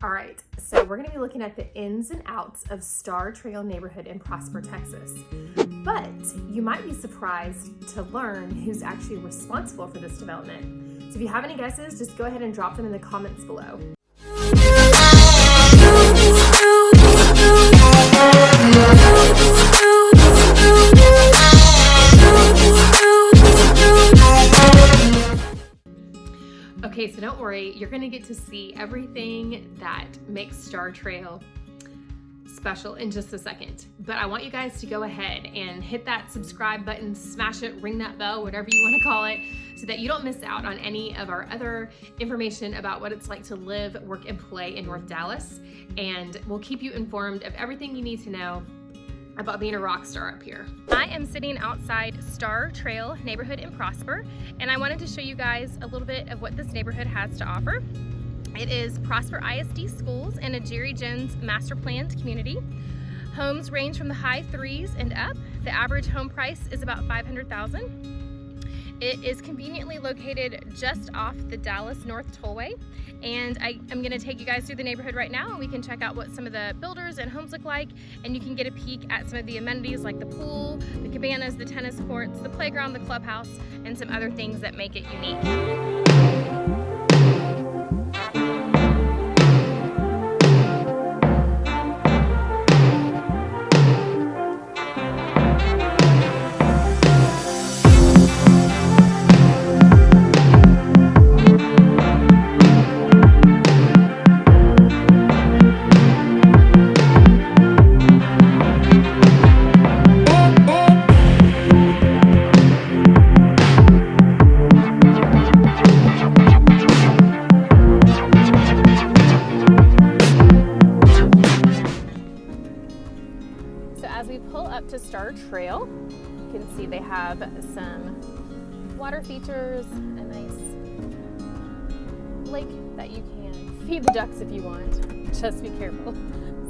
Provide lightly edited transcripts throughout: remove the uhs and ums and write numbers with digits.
All right, so we're gonna be looking at the ins and outs of Star Trail neighborhood in Prosper, Texas. But you might be surprised to learn who's actually responsible for this development. So if you have any guesses, just go ahead and drop them in the comments below. Okay, so don't worry, you're gonna get to see everything that makes Star Trail special in just a second. But I want you guys to go ahead and hit that subscribe button, smash it, ring that bell, whatever you wanna call it, so that you don't miss out on any of our other information about what it's like to live, work, and play in North Dallas. And we'll keep you informed of everything you need to know about being a rock star up here. I am sitting outside Star Trail neighborhood in Prosper, and I wanted to show you guys a little bit of what this neighborhood has to offer. It is Prosper ISD schools and a Jerry Jones master planned community. Homes range from the high 3s and up. The average home price is about $500,000. It is conveniently located just off the Dallas North Tollway. And I'm gonna take you guys through the neighborhood right now, and we can check out what some of the builders and homes look like, and you can get a peek at some of the amenities like the pool, the cabanas, the tennis courts, the playground, the clubhouse, and some other things that make it unique. As we pull up to Star Trail, you can see they have some water features, a nice lake that you can feed the ducks if you want. Just be careful.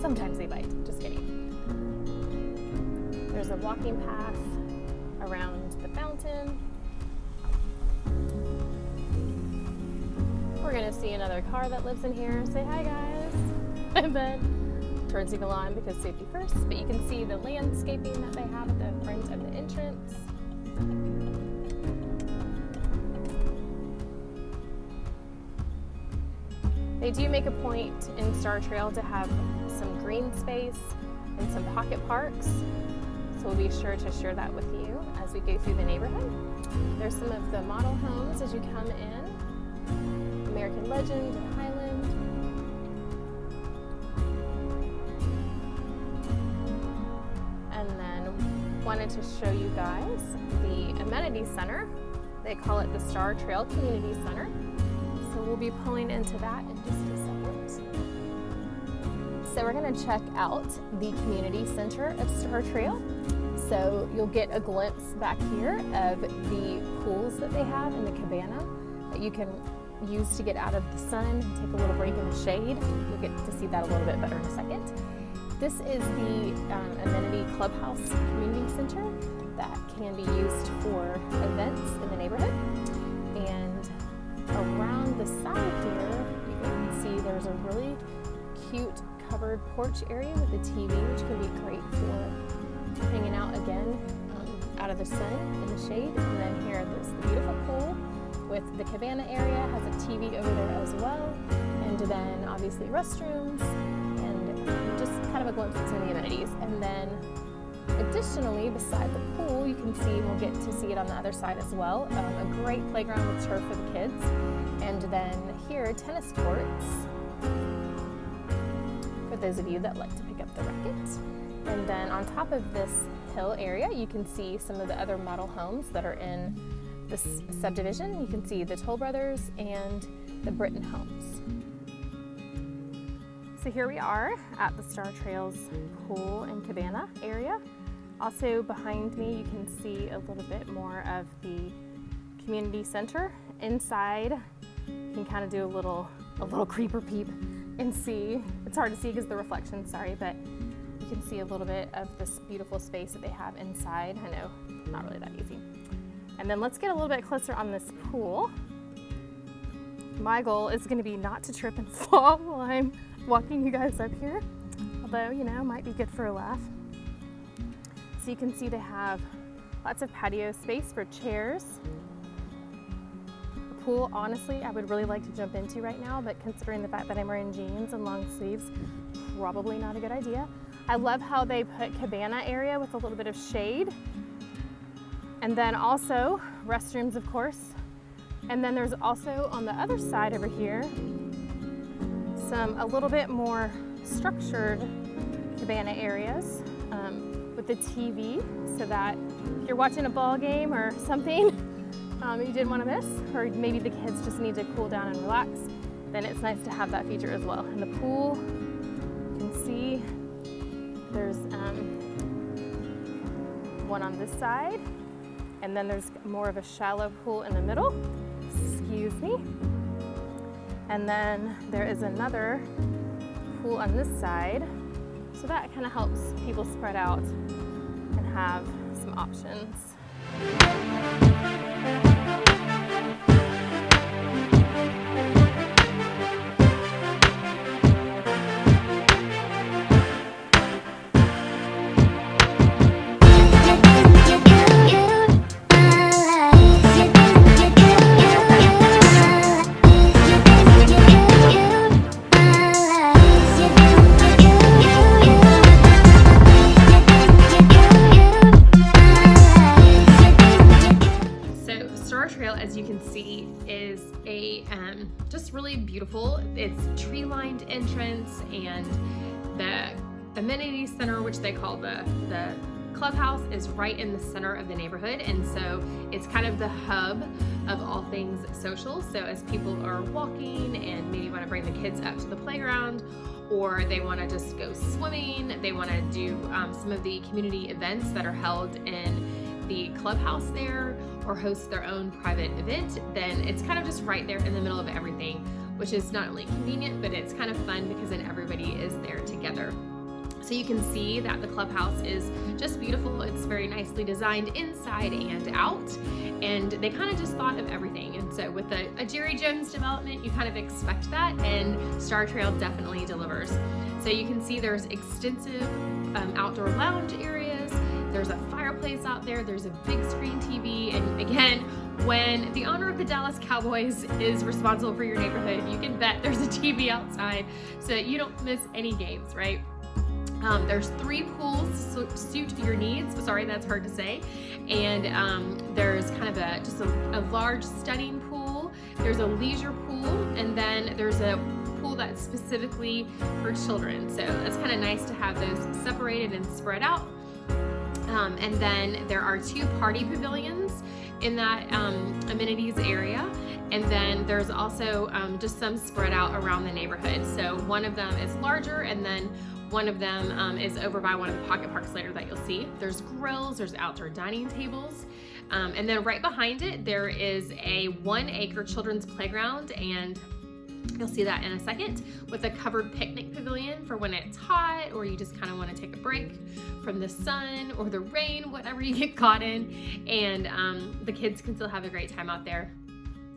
Sometimes they bite, just kidding. There's a walking path around the fountain. We're gonna see another car that lives in here. Say hi, guys. I bet. Turn signal on because safety first, but you can see the landscaping that they have at the front of the entrance. They do make a point in Star Trail to have some green space and some pocket parks, so we'll be sure to share that with you as we go through the neighborhood. There's some of the model homes as you come in. American Legend and Highland. Wanted to show you guys the amenity center. They call it the Star Trail Community Center. So we'll be pulling into that in just a second. So we're gonna check out the community center of Star Trail. So you'll get a glimpse back here of the pools that they have in the cabana that you can use to get out of the sun and take a little break in the shade. You'll get to see that a little bit better in a second. This is the amenity Clubhouse Community Center that can be used for events in the neighborhood. And around the side here, you can see there's a really cute covered porch area with a TV, which can be great for hanging out again out of the sun in the shade. And then here, there's the beautiful pool with the cabana area, has a TV over there as well. And then obviously restrooms, just kind of a glimpse at some of the amenities. And then additionally, beside the pool, you can see, we'll get to see it on the other side as well, a great playground with turf for the kids. And then here, tennis courts, for those of you that like to pick up the racket. And then on top of this hill area, you can see some of the other model homes that are in this subdivision. You can see the Toll Brothers and the Britton homes. So here we are at the Star Trails pool and cabana area. Also behind me, you can see a little bit more of the community center. Inside, you can kind of do a little creeper peep and see. It's hard to see because of the reflection, sorry, but you can see a little bit of this beautiful space that they have inside. I know, not really that easy. And then let's get a little bit closer on this pool. My goal is going to be not to trip and fall while I'm walking you guys up here, although, you know, might be good for a laugh. So you can see they have lots of patio space for chairs. A pool, honestly, I would really like to jump into right now, but considering the fact that I'm wearing jeans and long sleeves, probably not a good idea. I love how they put cabana area with a little bit of shade. And then also restrooms, of course. And then there's also on the other side over here, a little bit more structured cabana areas with the TV, so that if you're watching a ball game or something you didn't want to miss, or maybe the kids just need to cool down and relax, then it's nice to have that feature as well. And the pool, you can see there's one on this side, and then there's more of a shallow pool in the middle. Excuse me. And then there is another pool on this side. So that kind of helps people spread out and have some options. As you can see, is a just really beautiful. It's tree-lined entrance, and the amenity center, which they call the Clubhouse, is right in the center of the neighborhood, and so it's kind of the hub of all things social. So as people are walking and maybe want to bring the kids up to the playground, or they want to just go swimming, they want to do some of the community events that are held in the Clubhouse there, or host their own private event, then it's kind of just right there in the middle of everything, which is not only convenient, but it's kind of fun because then everybody is there together. So you can see that the Clubhouse is just beautiful. It's very nicely designed inside and out, and they kind of just thought of everything. And so with a Jerry Jones development, you kind of expect that, and Star Trail definitely delivers. So you can see there's extensive outdoor lounge areas. There's a fireplace out there, there's a big screen TV, and again, when the owner of the Dallas Cowboys is responsible for your neighborhood, you can bet there's a TV outside so that you don't miss any games, right? There's 3 pools to suit your needs. Sorry, that's hard to say. And there's kind of just a large studying pool. There's a leisure pool, and then there's a pool that's specifically for children. So it's kind of nice to have those separated and spread out. And then there are 2 party pavilions in that amenities area. And then there's also just some spread out around the neighborhood. So one of them is larger, and then one of them is over by one of the pocket parks later that you'll see. There's grills, there's outdoor dining tables. And then right behind it, there is a 1-acre children's playground, and you'll see that in a second, with a covered picnic pavilion for when it's hot, or you just kind of want to take a break from the sun or the rain, whatever you get caught in, and the kids can still have a great time out there.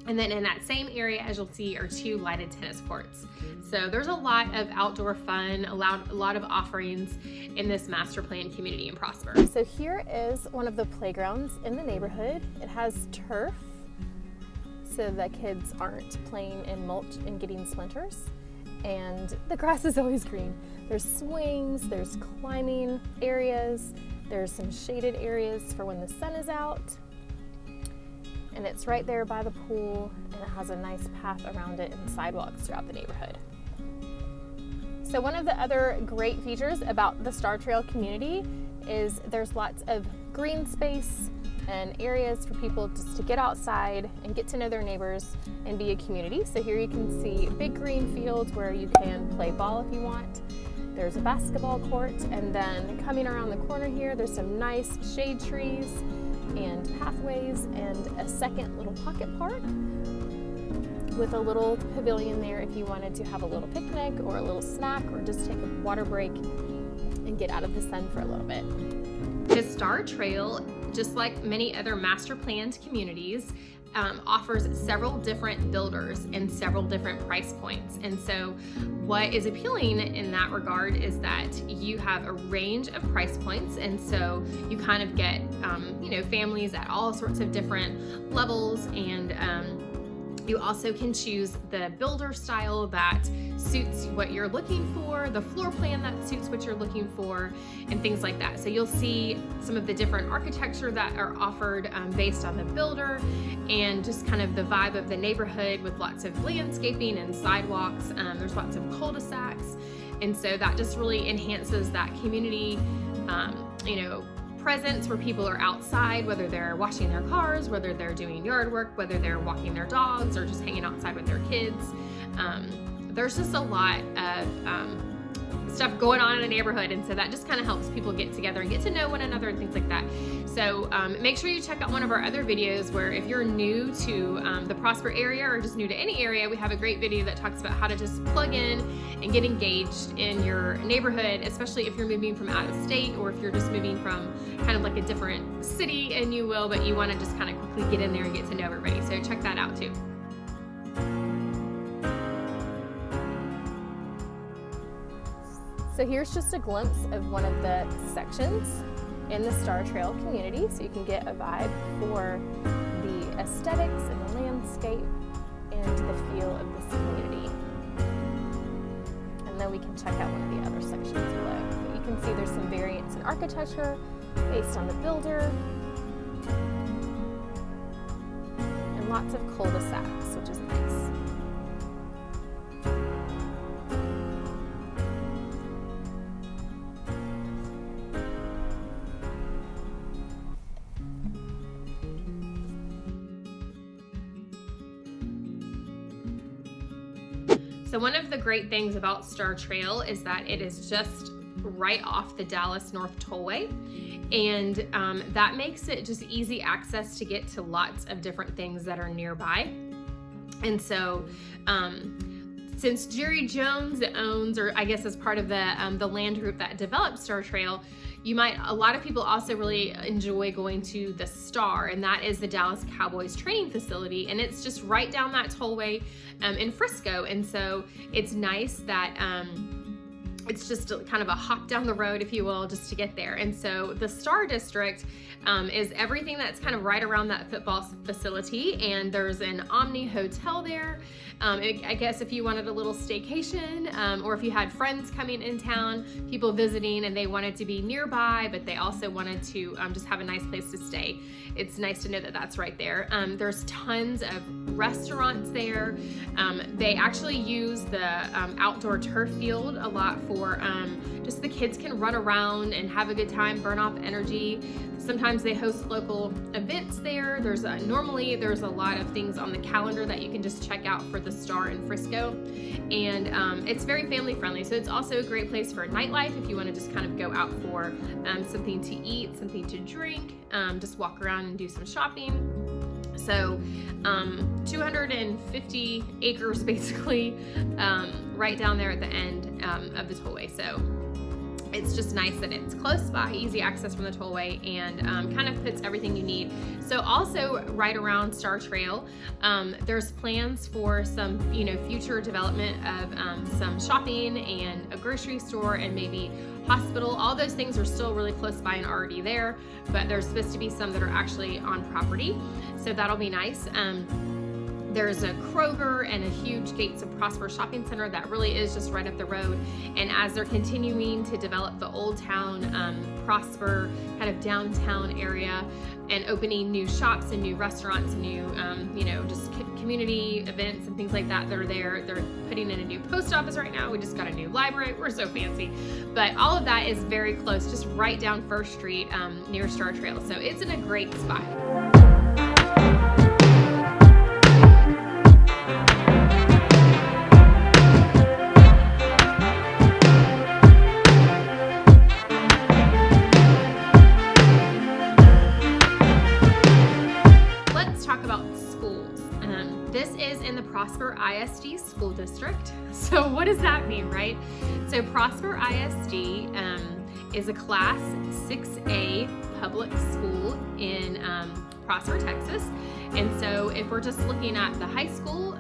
And then in that same area, as you'll see, are 2 lighted tennis courts. So there's a lot of outdoor fun, a lot of offerings in this master plan community in Prosper. So here is one of the playgrounds in the neighborhood. It has turf, so that kids aren't playing in mulch and getting splinters. And the grass is always green. There's swings, there's climbing areas, there's some shaded areas for when the sun is out. And it's right there by the pool, and it has a nice path around it and sidewalks throughout the neighborhood. So one of the other great features about the Star Trail community is there's lots of green space and areas for people just to get outside and get to know their neighbors and be a community. So here you can see big green fields where you can play ball if you want. There's a basketball court, and then coming around the corner here, there's some nice shade trees and pathways, and a second little pocket park with a little pavilion there if you wanted to have a little picnic or a little snack, or just take a water break and get out of the sun for a little bit. The Star Trail, just like many other master planned communities, offers several different builders and several different price points. And so what is appealing in that regard is that you have a range of price points, and so you kind of get families at all sorts of different levels, and you also can choose the builder style that suits what you're looking for, the floor plan that suits what you're looking for, and things like that. So you'll see some of the different architecture that are offered based on the builder, and just kind of the vibe of the neighborhood with lots of landscaping and sidewalks. There's lots of cul-de-sacs, and so that just really enhances that community presence where people are outside, whether they're washing their cars, whether they're doing yard work, whether they're walking their dogs, or just hanging outside with their kids. There's just a lot of stuff going on in a neighborhood, and so that just kind of helps people get together and get to know one another and things like that. So make sure you check out one of our other videos where if you're new to the Prosper area or just new to any area, we have a great video that talks about how to just plug in and get engaged in your neighborhood, especially if you're moving from out of state, or if you're just moving from kind of like a different city, and you will, but you want to just kind of quickly get in there and get to know everybody. So check that out too. So here's just a glimpse of one of the sections in the Star Trail community, so you can get a vibe for the aesthetics and the landscape and the feel of this community. And then we can check out one of the other sections below. But you can see there's some variance in architecture based on the builder, and lots of cul-de-sacs, which is nice. So one of the great things about Star Trail is that it is just right off the Dallas North Tollway, and that makes it just easy access to get to lots of different things that are nearby. And so since Jerry Jones owns, or I guess as part of the land group that developed Star Trail, a lot of people also really enjoy going to the Star, and that is the Dallas Cowboys training facility, and it's just right down that tollway in Frisco. And so it's nice that it's just kind of a hop down the road, if you will, just to get there. And so the Star District is everything that's kind of right around that football facility, and there's an Omni Hotel there. I guess if you wanted a little staycation, or if you had friends coming in town, people visiting, and they wanted to be nearby, but they also wanted to just have a nice place to stay, it's nice to know that that's right there. There's tons of restaurants there. They actually use the outdoor turf field a lot for just the kids can run around and have a good time, burn off energy. Sometimes they host local events there. Normally there's a lot of things on the calendar that you can just check out for the Star in Frisco, and it's very family friendly. So it's also a great place for nightlife if you want to just kind of go out for something to eat, something to drink, just walk around and do some shopping. So 250 acres basically, right down there at the end of the tollway. So it's just nice that it's close by, easy access from the tollway, and kind of puts everything you need. So also right around Star Trail, there's plans for some future development of some shopping and a grocery store and maybe hospital. All those things are still really close by and already there, but there's supposed to be some that are actually on property, so that'll be nice. There's a Kroger and a huge Gates of Prosper shopping center that really is just right up the road. And as they're continuing to develop the Old Town, Prosper kind of downtown area, and opening new shops and new restaurants, new, just community events and things like that, they're there. They're putting in a new post office right now. We just got a new library. We're so fancy. But all of that is very close, just right down First Street near Star Trail. So it's in a great spot. This is in the Prosper ISD school district. So what does that mean, right? So Prosper ISD is a Class 6A public school in Prosper, Texas. And so if we're just looking at the high school,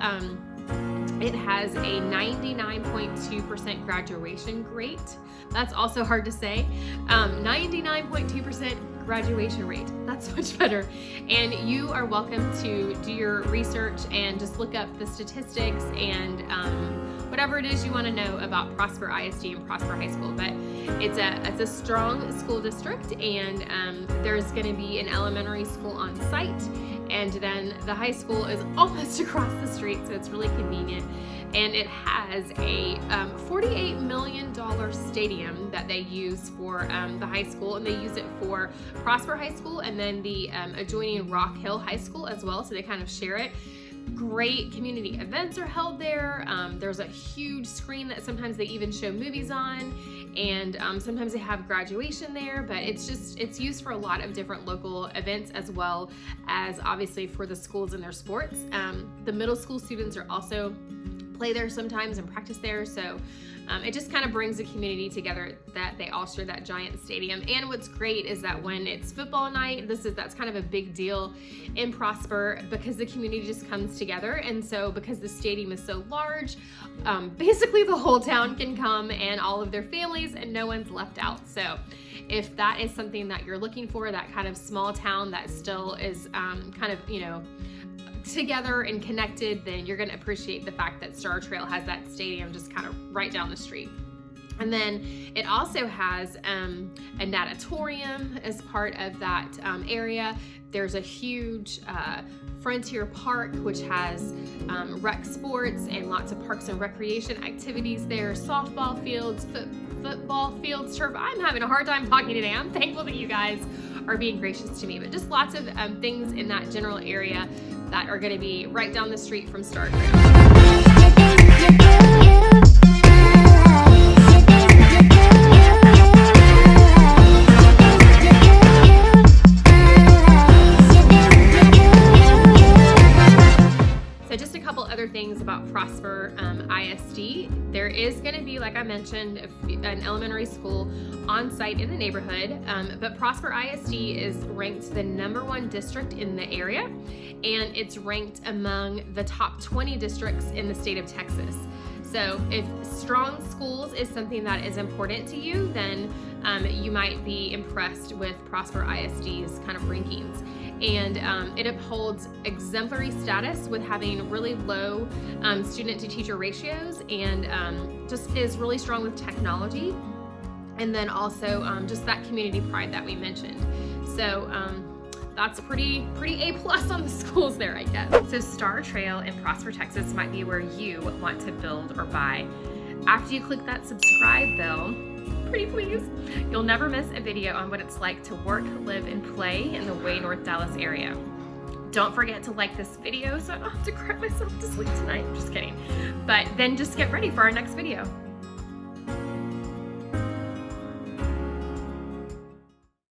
it has a 99.2% graduation rate. That's also hard to say. 99.2% graduation rate. That's much better. And you are welcome to do your research and just look up the statistics and whatever it is you want to know about Prosper ISD and Prosper High School. But it's a strong school district, and there's going to be an elementary school on site, and then the high school is almost across the street, so it's really convenient. And it has a $48 million stadium that they use for the high school, and they use it for Prosper High School and then the adjoining Rock Hill High School as well, so they kind of share it. Great community events are held there. There's a huge screen that sometimes they even show movies on, and sometimes they have graduation there, but it's used for a lot of different local events, as well as obviously for the schools and their sports. The middle school students are also play there sometimes and practice there, so it just kind of brings the community together that they all share that giant stadium. And what's great is that when it's football night, that's kind of a big deal in Prosper, because the community just comes together. And so because the stadium is so large, basically the whole town can come and all of their families, and no one's left out. So if that is something that you're looking for, that kind of small town that still is kind of, together and connected, then you're going to appreciate the fact that Star Trail has that stadium just kind of right down the street. And then it also has a natatorium as part of that area. There's a huge Frontier Park, which has rec sports and lots of parks and recreation activities there, softball fields, football fields, turf. I'm having a hard time talking today. I'm thankful that you guys are being gracious to me, but just lots of things in that general area that are going to be right down the street from Star Trail. So just a couple other things about Prosper ISD. There is going to be, like I mentioned, an elementary school on site in the neighborhood, but Prosper ISD is ranked the #1 district in the area, and it's ranked among the top 20 districts in the state of Texas. So if strong schools is something that is important to you, then you might be impressed with Prosper ISD's kind of rankings. And it upholds exemplary status with having really low student to teacher ratios, and just is really strong with technology. And then also just that community pride that we mentioned. So that's pretty A+ on the schools there, I guess. So Star Trail in Prosper, Texas might be where you want to build or buy. After you click that subscribe bell, pretty please, you'll never miss a video on what it's like to work, live, and play in the Way North Dallas area. Don't forget to like this video so I don't have to cry myself to sleep tonight. I'm just kidding. But then just get ready for our next video.